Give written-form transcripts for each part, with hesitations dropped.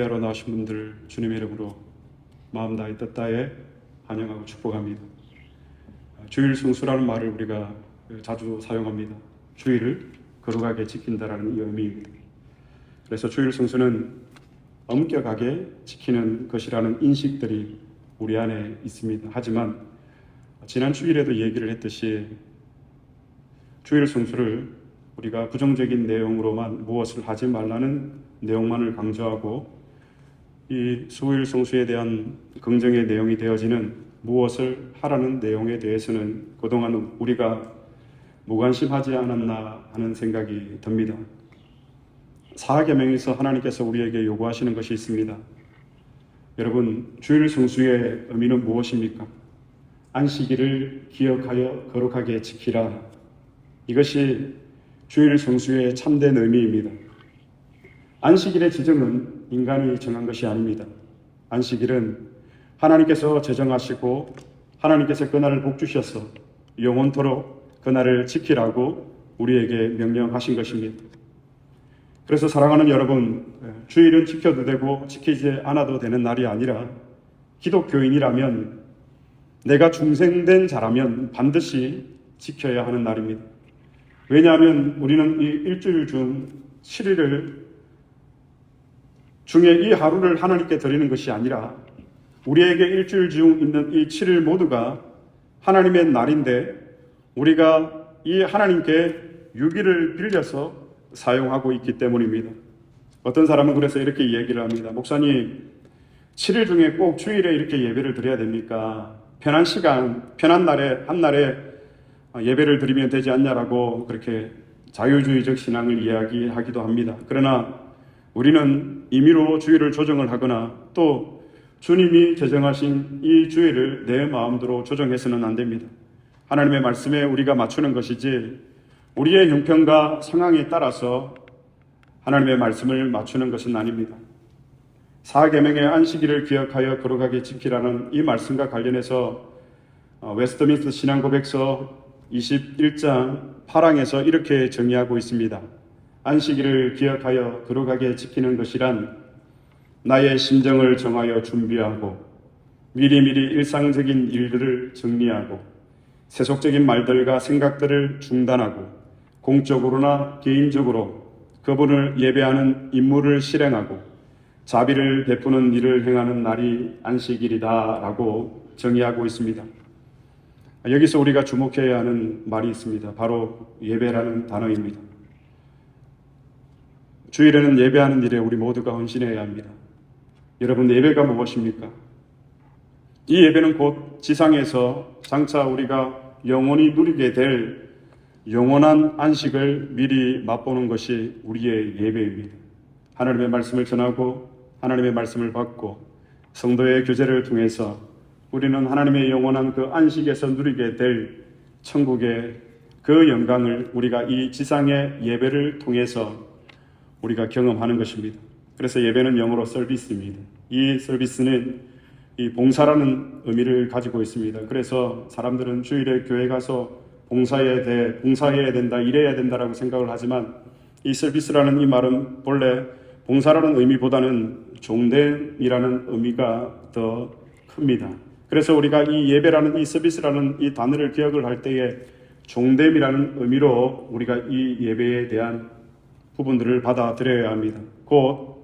예배하러 나오신 분들 주님의 이름으로 마음 다해 뜻 다해 환영하고 축복합니다. 주일 성수라는 말을 우리가 자주 사용합니다. 주일을 거룩하게 지킨다라는 이 의미입니다. 그래서 주일 성수는 엄격하게 지키는 것이라는 인식들이 우리 안에 있습니다. 하지만 지난 주일에도 얘기를 했듯이 주일 성수를 우리가 부정적인 내용으로만 무엇을 하지 말라는 내용만을 강조하고 이 수일 성수에 대한 긍정의 내용이 되어지는 무엇을 하라는 내용에 대해서는 그동안 우리가 무관심하지 않았나 하는 생각이 듭니다. 사계명에서 하나님께서 우리에게 요구하시는 것이 있습니다. 여러분, 주일 성수의 의미는 무엇입니까? 안식일을 기억하여 거룩하게 지키라. 이것이 주일 성수의 참된 의미입니다. 안식일의 지정은 인간이 정한 것이 아닙니다. 안식일은 하나님께서 제정하시고 하나님께서 그날을 복주셔서 영원토록 그날을 지키라고 우리에게 명령하신 것입니다. 그래서 사랑하는 여러분, 주일은 지켜도 되고 지키지 않아도 되는 날이 아니라 기독교인이라면 내가 중생된 자라면 반드시 지켜야 하는 날입니다. 왜냐하면 우리는 이 일주일 중 7일을 중에 이 하루를 하나님께 드리는 것이 아니라 우리에게 일주일 중 있는 이 7일 모두가 하나님의 날인데 우리가 이 하나님께 6일을 빌려서 사용하고 있기 때문입니다. 어떤 사람은 그래서 이렇게 얘기를 합니다. 목사님, 7일 중에 꼭 주일에 이렇게 예배를 드려야 됩니까? 편한 시간, 편한 날에 한 날에 예배를 드리면 되지 않냐라고 그렇게 자유주의적 신앙을 이야기하기도 합니다. 그러나 우리는 임의로 주일을 조정을 하거나 또 주님이 제정하신 이 주일을 내 마음대로 조정해서는 안 됩니다. 하나님의 말씀에 우리가 맞추는 것이지 우리의 형편과 상황에 따라서 하나님의 말씀을 맞추는 것은 아닙니다. 사계명의 안식일을 기억하여 거룩하게 지키라는 이 말씀과 관련해서 웨스트민스터 신앙고백서 21장 8항에서 이렇게 정의하고 있습니다. 안식일을 기억하여 거룩하게 지키는 것이란 나의 심정을 정하여 준비하고 미리미리 일상적인 일들을 정리하고 세속적인 말들과 생각들을 중단하고 공적으로나 개인적으로 그분을 예배하는 임무를 실행하고 자비를 베푸는 일을 행하는 날이 안식일이다라고 정의하고 있습니다. 여기서 우리가 주목해야 하는 말이 있습니다. 바로 예배라는 단어입니다. 주일에는 예배하는 일에 우리 모두가 헌신해야 합니다. 여러분, 예배가 무엇입니까? 이 예배는 곧 지상에서 장차 우리가 영원히 누리게 될 영원한 안식을 미리 맛보는 것이 우리의 예배입니다. 하나님의 말씀을 전하고 하나님의 말씀을 받고 성도의 교제를 통해서 우리는 하나님의 영원한 그 안식에서 누리게 될 천국의 그 영광을 우리가 이 지상의 예배를 통해서 우리가 경험하는 것입니다. 그래서 예배는 영어로 서비스입니다. 이 서비스는 이 봉사라는 의미를 가지고 있습니다. 그래서 사람들은 주일에 교회 가서 봉사해야 된다, 일해야 된다라고 생각을 하지만 이 서비스라는 이 말은 본래 봉사라는 의미보다는 종됨이라는 의미가 더 큽니다. 그래서 우리가 이 예배라는 이 서비스라는 이 단어를 기억을 할 때에 종됨이라는 의미로 우리가 이 예배에 대한 부분들을 받아들여야 합니다. 곧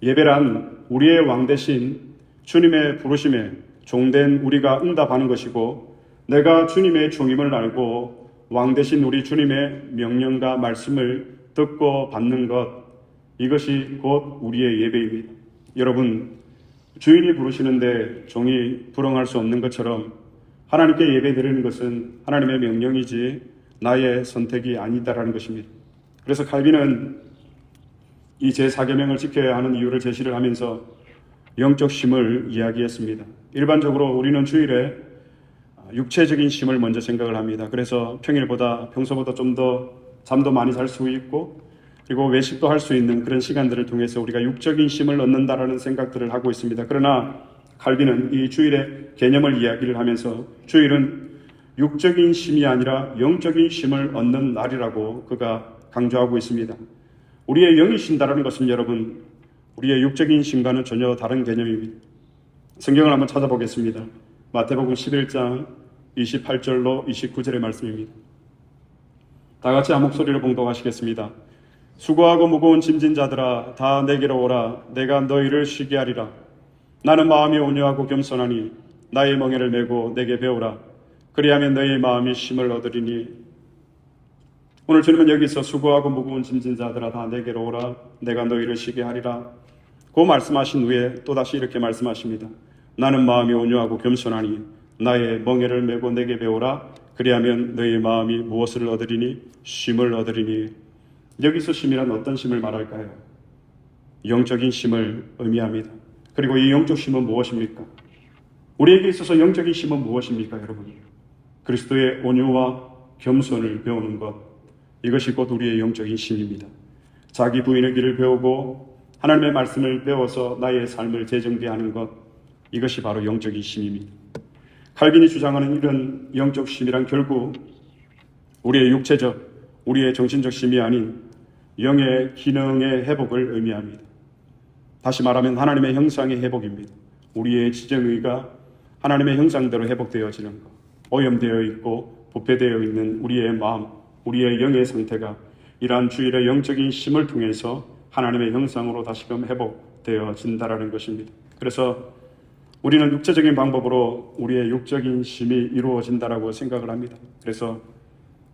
예배란 우리의 왕 대신 주님의 부르심에 종된 우리가 응답하는 것이고 내가 주님의 종임을 알고 왕 대신 우리 주님의 명령과 말씀을 듣고 받는 것, 이것이 곧 우리의 예배입니다. 여러분, 주인이 부르시는데 종이 불응할 수 없는 것처럼 하나님께 예배 드리는 것은 하나님의 명령이지 나의 선택이 아니다라는 것입니다. 그래서 칼빈은 이 제4계명을 지켜야 하는 이유를 제시를 하면서 영적 쉼을 이야기했습니다. 일반적으로 우리는 주일에 육체적인 쉼을 먼저 생각을 합니다. 그래서 평소보다 좀 더 잠도 많이 잘 수 있고 그리고 외식도 할 수 있는 그런 시간들을 통해서 우리가 육적인 쉼을 얻는다라는 생각들을 하고 있습니다. 그러나 칼빈은 이 주일의 개념을 이야기를 하면서 주일은 육적인 쉼이 아니라 영적인 쉼을 얻는 날이라고 그가 강조하고 있습니다. 우리의 영이 쉰다라는 것은 여러분, 우리의 육적인 힘과는 전혀 다른 개념입니다. 성경을 한번 찾아보겠습니다. 마태복음 11장 28절로 29절의 말씀입니다. 다 같이 한 목소리로 봉독하시겠습니다. 수고하고 무거운 짐진 자들아 다 내게로 오라. 내가 너희를 쉬게 하리라. 나는 마음이 온유하고 겸손하니 나의 멍에를 메고 내게 배우라. 그리하면 너희의 마음이 쉼을 얻으리니. 오늘 주님은 여기서 수고하고 무거운 짐진 자들아 다 내게로 오라. 내가 너희를 쉬게 하리라. 그 말씀하신 후에 또다시 이렇게 말씀하십니다. 나는 마음이 온유하고 겸손하니 나의 멍에를 메고 내게 배우라. 그리하면 너희의 마음이 무엇을 얻으리니? 쉼을 얻으리니. 여기서 쉼이란 어떤 쉼을 말할까요? 영적인 쉼을 의미합니다. 그리고 이 영적 쉼은 무엇입니까? 우리에게 있어서 영적인 쉼은 무엇입니까, 여러분? 그리스도의 온유와 겸손을 배우는 것, 이것이 곧 우리의 영적인 쉼입니다. 자기 부인의 길을 배우고 하나님의 말씀을 배워서 나의 삶을 재정비하는 것, 이것이 바로 영적인 쉼입니다. 칼빈이 주장하는 이런 영적 쉼이란 결국 우리의 육체적, 우리의 정신적 쉼이 아닌 영의 기능의 회복을 의미합니다. 다시 말하면 하나님의 형상의 회복입니다. 우리의 지정의가 하나님의 형상대로 회복되어지는 것, 오염되어 있고 부패되어 있는 우리의 마음, 우리의 영의 상태가 이러한 주일의 영적인 쉼을 통해서 하나님의 형상으로 다시금 회복되어진다라는 것입니다. 그래서 우리는 육체적인 방법으로 우리의 육적인 쉼이 이루어진다라고 생각을 합니다. 그래서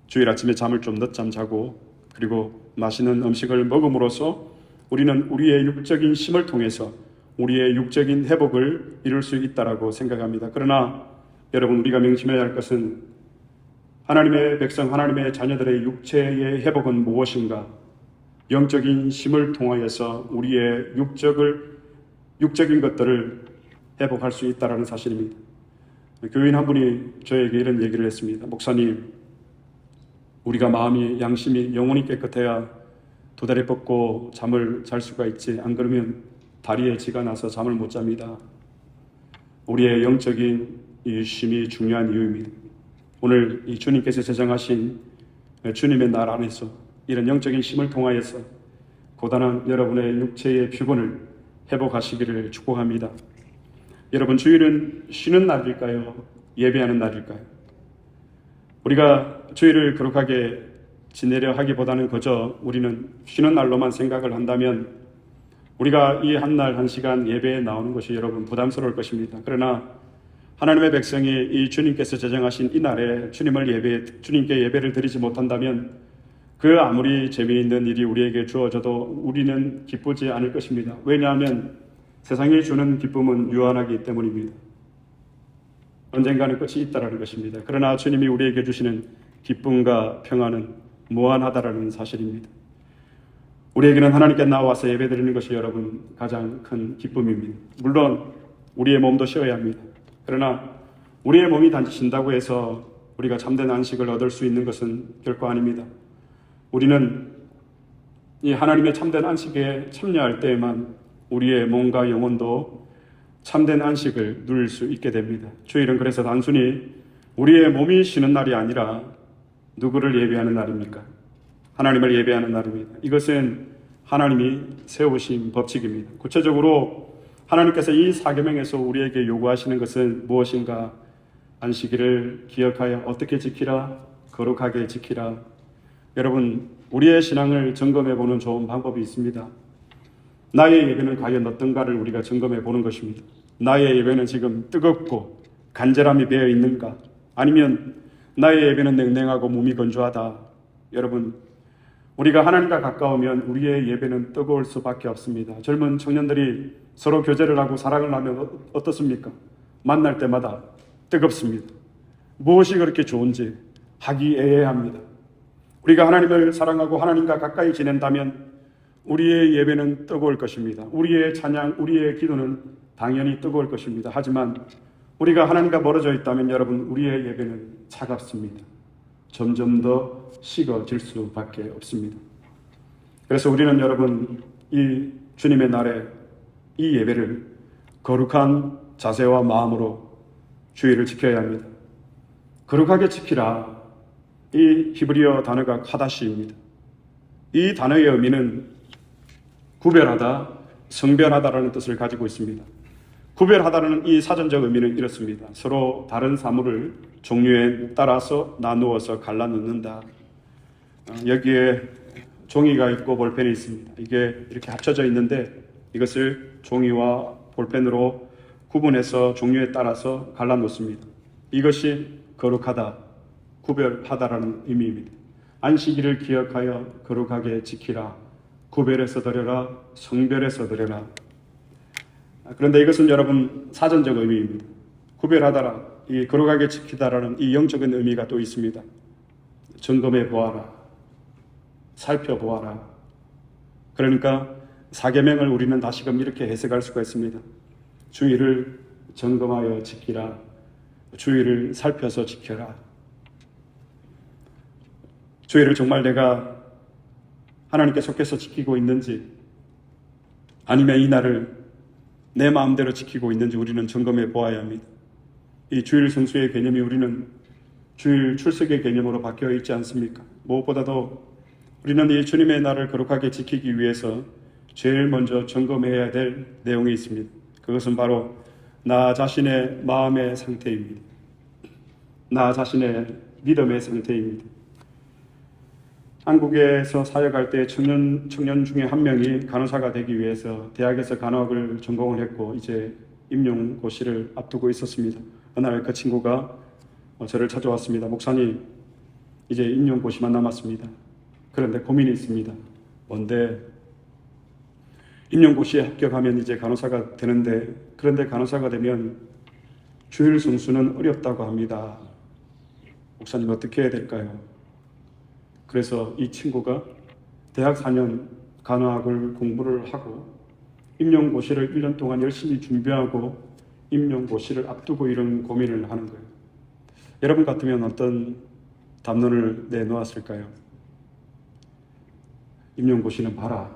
주일 아침에 잠을 좀 늦잠 자고 그리고 맛있는 음식을 먹음으로써 우리는 우리의 육적인 쉼을 통해서 우리의 육적인 회복을 이룰 수 있다라고 생각합니다. 그러나 여러분, 우리가 명심해야 할 것은 하나님의 백성, 하나님의 자녀들의 육체의 회복은 무엇인가? 영적인 쉼을 통하여서 우리의 육적인 것들을 회복할 수 있다는 사실입니다. 교인 한 분이 저에게 이런 얘기를 했습니다. 목사님, 우리가 마음이, 양심이 영혼이 깨끗해야 두 다리 뻗고 잠을 잘 수가 있지, 안 그러면 다리에 쥐가 나서 잠을 못 잡니다. 우리의 영적인 이 쉼이 중요한 이유입니다. 오늘 이 주님께서 제정하신 주님의 날 안에서 이런 영적인 쉼을 통하여서 고단한 여러분의 육체의 피곤을 회복하시기를 축복합니다. 여러분, 주일은 쉬는 날일까요? 예배하는 날일까요? 우리가 주일을 거룩하게 지내려 하기보다는 그저 우리는 쉬는 날로만 생각을 한다면 우리가 이 한 날 한 시간 예배에 나오는 것이 여러분 부담스러울 것입니다. 그러나 하나님의 백성이 이 주님께서 제정하신 이 날에 주님께 예배를 드리지 못한다면 그 아무리 재미있는 일이 우리에게 주어져도 우리는 기쁘지 않을 것입니다. 왜냐하면 세상이 주는 기쁨은 유한하기 때문입니다. 언젠가는 끝이 있다라는 것입니다. 그러나 주님이 우리에게 주시는 기쁨과 평안은 무한하다라는 사실입니다. 우리에게는 하나님께 나와서 예배드리는 것이 여러분 가장 큰 기쁨입니다. 물론 우리의 몸도 쉬어야 합니다. 그러나 우리의 몸이 단지 쉰다고 해서 우리가 참된 안식을 얻을 수 있는 것은 결코 아닙니다. 우리는 이 하나님의 참된 안식에 참여할 때에만 우리의 몸과 영혼도 참된 안식을 누릴 수 있게 됩니다. 주일은 그래서 단순히 우리의 몸이 쉬는 날이 아니라 누구를 예배하는 날입니까? 하나님을 예배하는 날입니다. 이것은 하나님이 세우신 법칙입니다. 구체적으로 하나님께서 이 사계명에서 우리에게 요구하시는 것은 무엇인가? 안식일을 기억하여 어떻게 지키라? 거룩하게 지키라. 여러분, 우리의 신앙을 점검해 보는 좋은 방법이 있습니다. 나의 예배는 과연 어떤가를 우리가 점검해 보는 것입니다. 나의 예배는 지금 뜨겁고 간절함이 배어 있는가? 아니면 나의 예배는 냉랭하고 몸이 건조하다. 여러분, 우리가 하나님과 가까우면 우리의 예배는 뜨거울 수밖에 없습니다. 젊은 청년들이 서로 교제를 하고 사랑을 하면 어떻습니까? 만날 때마다 뜨겁습니다. 무엇이 그렇게 좋은지 화기애애합니다. 우리가 하나님을 사랑하고 하나님과 가까이 지낸다면 우리의 예배는 뜨거울 것입니다. 우리의 찬양, 우리의 기도는 당연히 뜨거울 것입니다. 하지만 우리가 하나님과 멀어져 있다면 여러분, 우리의 예배는 차갑습니다. 점점 더 식어질 수밖에 없습니다. 그래서 우리는 여러분, 이 주님의 날에 이 예배를 거룩한 자세와 마음으로 주의를 지켜야 합니다. 거룩하게 지키라. 이 히브리어 단어가 카다시입니다. 이 단어의 의미는 구별하다, 성별하다라는 뜻을 가지고 있습니다. 구별하다는 이 사전적 의미는 이렇습니다. 서로 다른 사물을 종류에 따라서 나누어서 갈라놓는다. 여기에 종이가 있고 볼펜이 있습니다. 이게 이렇게 합쳐져 있는데 이것을 종이와 볼펜으로 구분해서 종류에 따라서 갈라놓습니다. 이것이 거룩하다, 구별하다라는 의미입니다. 안식일을 기억하여 거룩하게 지키라. 구별해서 드려라. 성별해서 드려라. 그런데 이것은 여러분 사전적 의미입니다. 구별하다라, 이 거룩하게 지키다라는 이 영적인 의미가 또 있습니다. 점검해 보아라. 살펴보아라. 그러니까 사계명을 우리는 다시금 이렇게 해석할 수가 있습니다. 주의를 점검하여 지키라. 주의를 살펴서 지켜라. 주의를 정말 내가 하나님께 속해서 지키고 있는지, 아니면 이 날을 내 마음대로 지키고 있는지 우리는 점검해 보아야 합니다. 이 주일 성수의 개념이 우리는 주일 출석의 개념으로 바뀌어 있지 않습니까? 무엇보다도 우리는 이 주님의 날을 거룩하게 지키기 위해서 제일 먼저 점검해야 될 내용이 있습니다. 그것은 바로 나 자신의 마음의 상태입니다. 나 자신의 믿음의 상태입니다. 한국에서 사역할 때 청년 중에 한 명이 간호사가 되기 위해서 대학에서 간호학을 전공을 했고 이제 임용고시를 앞두고 있었습니다. 어느 날 그 친구가 저를 찾아왔습니다. 목사님, 이제 임용고시만 남았습니다. 그런데 고민이 있습니다. 뭔데? 임용고시에 합격하면 이제 간호사가 되는데, 그런데 간호사가 되면 주일 성수는 어렵다고 합니다. 목사님, 어떻게 해야 될까요? 그래서 이 친구가 대학 4년 간호학을 공부를 하고 임용고시를 1년 동안 열심히 준비하고 임용고시를 앞두고 이런 고민을 하는 거예요. 여러분 같으면 어떤 담론을 내놓았을까요? 임용고시는 봐라.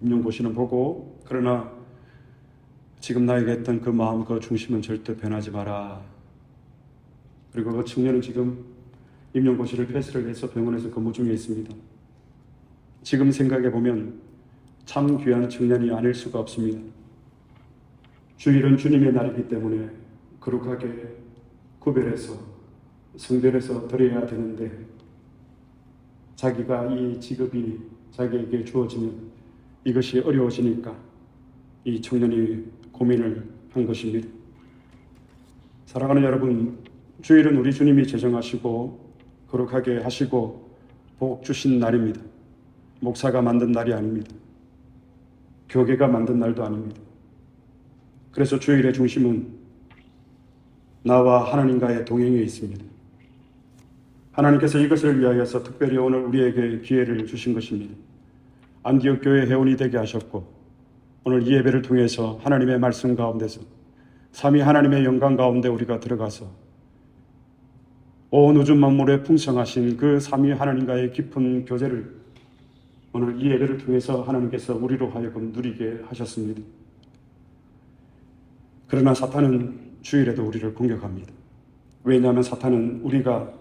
임용고시는 보고, 그러나 지금 나에게 했던 그 마음, 그 중심은 절대 변하지 마라. 그리고 그 청년은 지금 임용고시를 패스를 해서 병원에서 근무 중에 있습니다. 지금 생각해 보면 참 귀한 청년이 아닐 수가 없습니다. 주일은 주님의 날이기 때문에 거룩하게 구별해서 성별해서 드려야 되는데, 자기가 이 직업이 자기에게 주어지면 이것이 어려워지니까 이 청년이 고민을 한 것입니다. 사랑하는 여러분, 주일은 우리 주님이 제정하시고 거룩하게 하시고 복 주신 날입니다. 목사가 만든 날이 아닙니다. 교계가 만든 날도 아닙니다. 그래서 주일의 중심은 나와 하나님과의 동행에 있습니다. 하나님께서 이것을 위하여서 특별히 오늘 우리에게 기회를 주신 것입니다. 안디옥 교회 회원이 되게 하셨고, 오늘 이 예배를 통해서 하나님의 말씀 가운데서 삼위 하나님의 영광 가운데 우리가 들어가서 온 우주 만물에 풍성하신 그 삼위 하나님과의 깊은 교제를 오늘 이 예배를 통해서 하나님께서 우리로 하여금 누리게 하셨습니다. 그러나 사탄은 주일에도 우리를 공격합니다. 왜냐하면 사탄은 우리가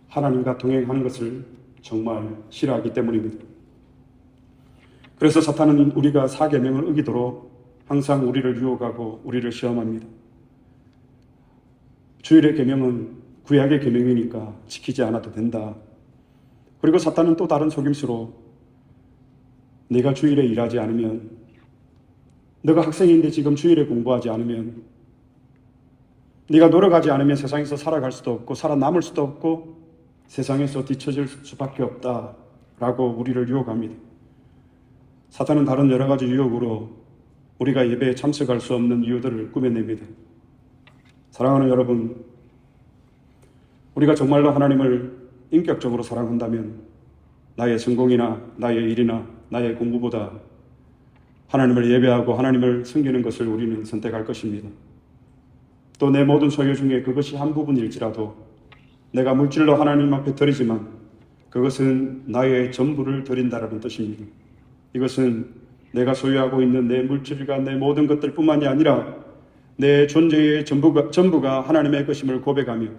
하나님과 동행하는 것을 정말 싫어하기 때문입니다. 그래서 사탄은 우리가 사계명을 어기도록 항상 우리를 유혹하고 우리를 시험합니다. 주일의 계명은 구약의 계명이니까 지키지 않아도 된다. 그리고 사탄은 또 다른 속임수로 네가 주일에 일하지 않으면, 너가 학생인데 지금 주일에 공부하지 않으면, 네가 노력하지 않으면 세상에서 살아갈 수도 없고 살아남을 수도 없고 세상에서 뒤처질 수밖에 없다라고 우리를 유혹합니다. 사탄은 다른 여러 가지 유혹으로 우리가 예배에 참석할 수 없는 이유들을 꾸며냅니다. 사랑하는 여러분, 우리가 정말로 하나님을 인격적으로 사랑한다면 나의 성공이나 나의 일이나 나의 공부보다 하나님을 예배하고 하나님을 섬기는 것을 우리는 선택할 것입니다. 또 내 모든 소유 중에 그것이 한 부분일지라도 내가 물질로 하나님 앞에 드리지만 그것은 나의 전부를 드린다라는 뜻입니다. 이것은 내가 소유하고 있는 내 물질과 내 모든 것들뿐만이 아니라 내 존재의 전부가 하나님의 것임을 고백하며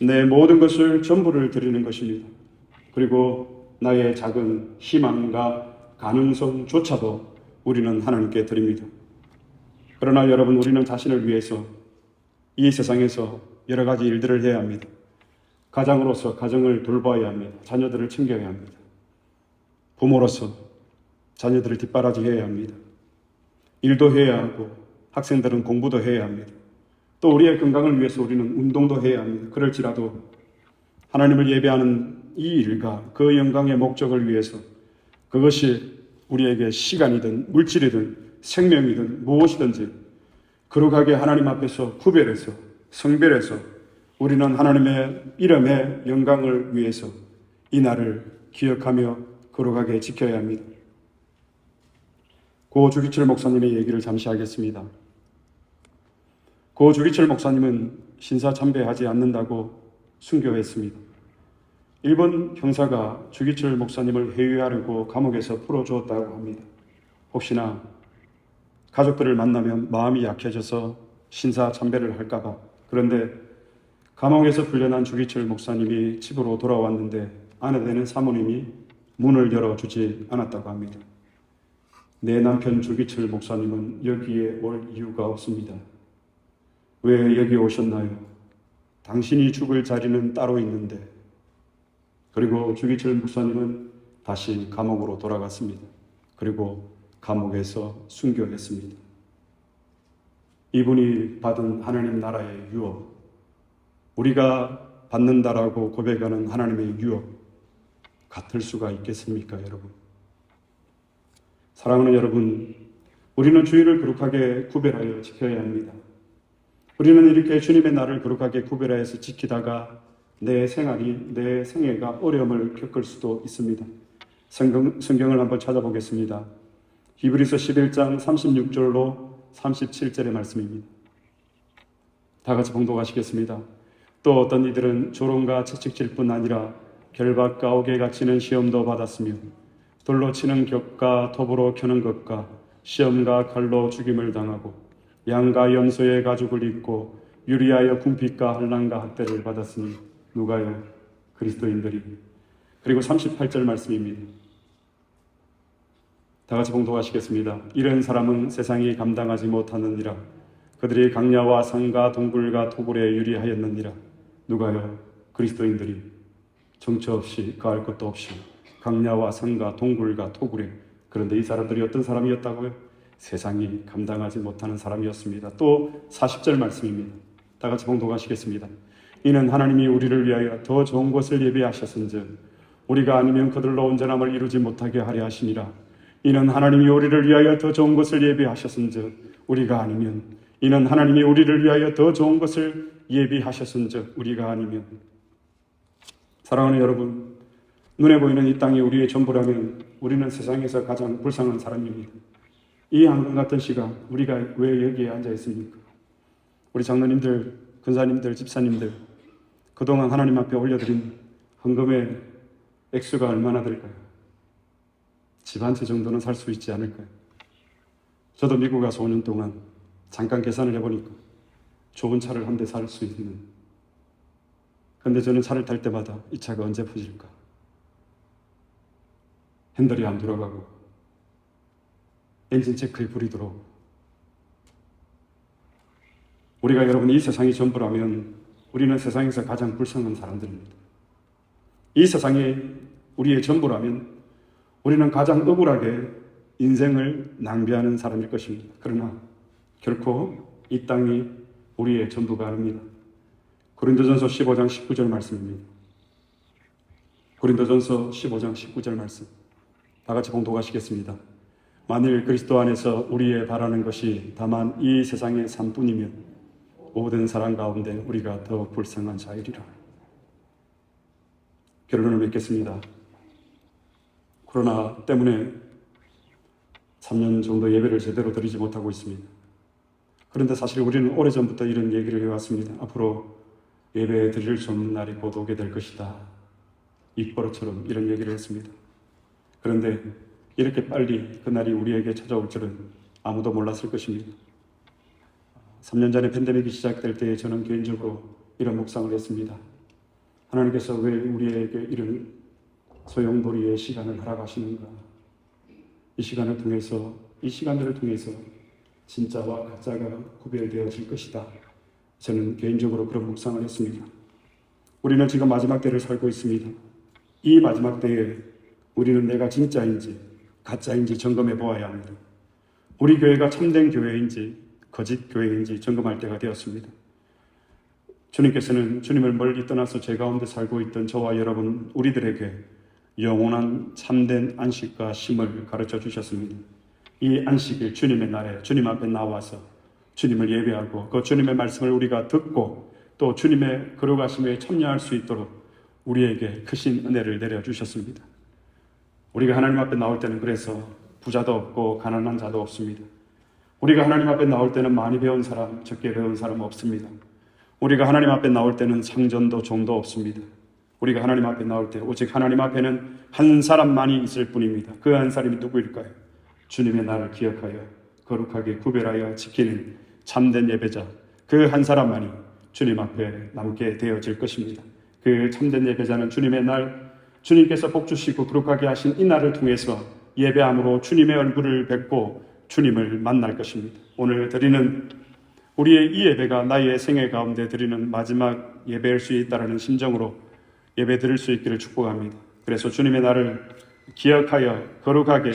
내 모든 것을 전부를 드리는 것입니다. 그리고 나의 작은 희망과 가능성조차도 우리는 하나님께 드립니다. 그러나 여러분, 우리는 자신을 위해서 이 세상에서 여러 가지 일들을 해야 합니다. 가장으로서 가정을 돌봐야 합니다. 자녀들을 챙겨야 합니다. 부모로서 자녀들을 뒷바라지해야 합니다. 일도 해야 하고 학생들은 공부도 해야 합니다. 또 우리의 건강을 위해서 우리는 운동도 해야 합니다. 그럴지라도 하나님을 예배하는 이 일과 그 영광의 목적을 위해서 그것이 우리에게 시간이든 물질이든 생명이든 무엇이든지 거룩하게 하나님 앞에서 구별해서 성별해서 우리는 하나님의 이름의 영광을 위해서 이 날을 기억하며 거룩하게 지켜야 합니다. 고 주기철 목사님의 얘기를 잠시 하겠습니다. 고 주기철 목사님은 신사 참배하지 않는다고 순교했습니다. 일본 형사가 주기철 목사님을 해유하려고 감옥에서 풀어주었다고 합니다. 혹시나 가족들을 만나면 마음이 약해져서 신사 참배를 할까봐. 그런데 감옥에서 풀려난 주기철 목사님이 집으로 돌아왔는데 아내 되는 사모님이 문을 열어주지 않았다고 합니다. 내 남편 주기철 목사님은 여기에 올 이유가 없습니다. 왜 여기 오셨나요? 당신이 죽을 자리는 따로 있는데. 그리고 주기철 목사님은 다시 감옥으로 돌아갔습니다. 그리고 감옥에서 순교했습니다. 이분이 받은 하나님 나라의 유업, 우리가 받는다라고 고백하는 하나님의 유업 같을 수가 있겠습니까, 여러분? 사랑하는 여러분, 우리는 주일을 거룩하게 구별하여 지켜야 합니다. 우리는 이렇게 주님의 날을 거룩하게 구별하여서 지키다가 내 생활이, 내 생애가 어려움을 겪을 수도 있습니다. 성경을 한번 찾아보겠습니다. 히브리서 11장 36절로 37절의 말씀입니다. 다 같이 봉독하시겠습니다. 또 어떤 이들은 조롱과 채찍질 뿐 아니라 결박과 옥에 갇히는 시험도 받았으며 돌로 치는 격과 톱으로 켜는 것과 시험과 칼로 죽임을 당하고 양과 염소의 가죽을 입고 유리하여 궁핍과 환난과 학대를 받았으니 누가요? 그리스도인들이. 그리고 38절 말씀입니다. 다 같이 봉독하시겠습니다. 이런 사람은 세상이 감당하지 못하느니라. 그들이 강야와 산과 동굴과 토굴에 유리하였느니라. 누가요? 그리스도인들이. 정처 없이 가할 것도 없이 강야와 산과 동굴과 토굴에. 그런데 이 사람들이 어떤 사람이었다고요? 세상이 감당하지 못하는 사람이었습니다. 또 40절 말씀입니다. 다 같이 봉독하시겠습니다. 이는 하나님이 우리를 위하여 더 좋은 것을 예비하셨은즉 우리가 아니면 그들로 온전함을 이루지 못하게 하려 하시니라. 이는 하나님이 우리를 위하여 더 좋은 것을 예비하셨은즉 우리가 아니면, 이는 하나님이 우리를 위하여 더 좋은 것을 예비하셨은즉 우리가 아니면. 사랑하는 여러분, 눈에 보이는 이 땅이 우리의 전부라면 우리는 세상에서 가장 불쌍한 사람입니다. 이 황금 같은 시간 우리가 왜 여기에 앉아 있습니까? 우리 장로님들, 근사님들, 집사님들 그동안 하나님 앞에 올려드린 헌금의 액수가 얼마나 될까요? 집 한 채 정도는 살 수 있지 않을까요? 저도 미국 가서 5년 동안 잠깐 계산을 해보니까 좋은 차를 한 대 살 수 있는, 그런데 저는 차를 탈 때마다 이 차가 언제 퍼질까? 핸들이 안 돌아가고 엔진 체크에 불이 들어오고. 우리가 여러분 이 세상이 전부라면 우리는 세상에서 가장 불쌍한 사람들입니다. 이 세상이 우리의 전부라면 우리는 가장 억울하게 인생을 낭비하는 사람일 것입니다. 그러나 결코 이 땅이 우리의 전부가 아닙니다. 고린도전서 15장 19절 말씀입니다. 고린도전서 15장 19절 말씀 다 같이 봉독하시겠습니다. 만일 그리스도 안에서 우리의 바라는 것이 다만 이 세상의 삶뿐이면 모든 사람 가운데 우리가 더 불쌍한 자이리라. 결론을 맺겠습니다. 코로나 때문에 3년 정도 예배를 제대로 드리지 못하고 있습니다. 그런데 사실 우리는 오래전부터 이런 얘기를 해왔습니다. 앞으로 예배 드릴 수 없는 날이 곧 오게 될 것이다. 입버릇처럼 이런 얘기를 했습니다. 그런데 이렇게 빨리 그날이 우리에게 찾아올 줄은 아무도 몰랐을 것입니다. 3년 전에 팬데믹이 시작될 때 저는 개인적으로 이런 묵상을 했습니다. 하나님께서 왜 우리에게 이런 소용돌이의 시간을 허락하시는가? 이 시간을 통해서 이 시간들을 통해서 진짜와 가짜가 구별되어질 것이다. 저는 개인적으로 그런 묵상을 했습니다. 우리는 지금 마지막 때를 살고 있습니다. 이 마지막 때에 우리는 내가 진짜인지 가짜인지 점검해 보아야 합니다. 우리 교회가 참된 교회인지 거짓 교회인지 점검할 때가 되었습니다. 주님께서는 주님을 멀리 떠나서 제 가운데 살고 있던 저와 여러분 우리들에게 영원한 참된 안식과 쉼을 가르쳐 주셨습니다. 이 안식일 주님의 날에 주님 앞에 나와서 주님을 예배하고 그 주님의 말씀을 우리가 듣고 또 주님의 거룩하심에 참여할 수 있도록 우리에게 크신 은혜를 내려주셨습니다. 우리가 하나님 앞에 나올 때는 그래서 부자도 없고 가난한 자도 없습니다. 우리가 하나님 앞에 나올 때는 많이 배운 사람, 적게 배운 사람 없습니다. 우리가 하나님 앞에 나올 때는 상전도 종도 없습니다. 우리가 하나님 앞에 나올 때 오직 하나님 앞에는 한 사람만이 있을 뿐입니다. 그 한 사람이 누구일까요? 주님의 날을 기억하여 거룩하게 구별하여 지키는 참된 예배자, 그 한 사람만이 주님 앞에 남게 되어질 것입니다. 그 참된 예배자는 주님의 날, 주님께서 복 주시고 거룩하게 하신 이 날을 통해서 예배함으로 주님의 얼굴을 뵙고 주님을 만날 것입니다. 오늘 드리는 우리의 이 예배가 나의 생애 가운데 드리는 마지막 예배일 수 있다는 심정으로 예배 드릴 수 있기를 축복합니다. 그래서 주님의 날을 기억하여 거룩하게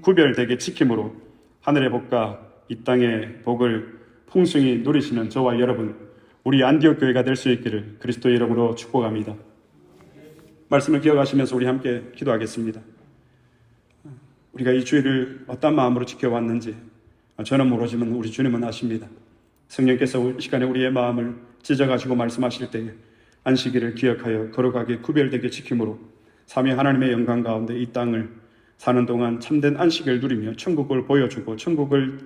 구별되게 지킴으로 하늘의 복과 이 땅의 복을 풍성히 누리시는 저와 여러분, 우리 안디옥 교회가 될 수 있기를 그리스도의 이름으로 축복합니다. 말씀을 기억하시면서 우리 함께 기도하겠습니다. 우리가 이 주일을 어떤 마음으로 지켜왔는지 저는 모르지만 우리 주님은 아십니다. 성령께서 이 시간에 우리의 마음을 찢어가지고 말씀하실 때에 안식일을 기억하여 거룩하게 구별되게 지킴으로 삼위 하나님의 영광 가운데 이 땅을 사는 동안 참된 안식을 누리며 천국을 보여주고 천국을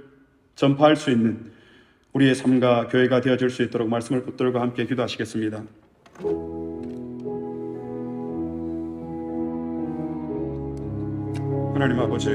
전파할 수 있는 우리의 삶과 교회가 되어질 수 있도록 말씀을 붙들고 함께 기도하시겠습니다. 하나님 아버지,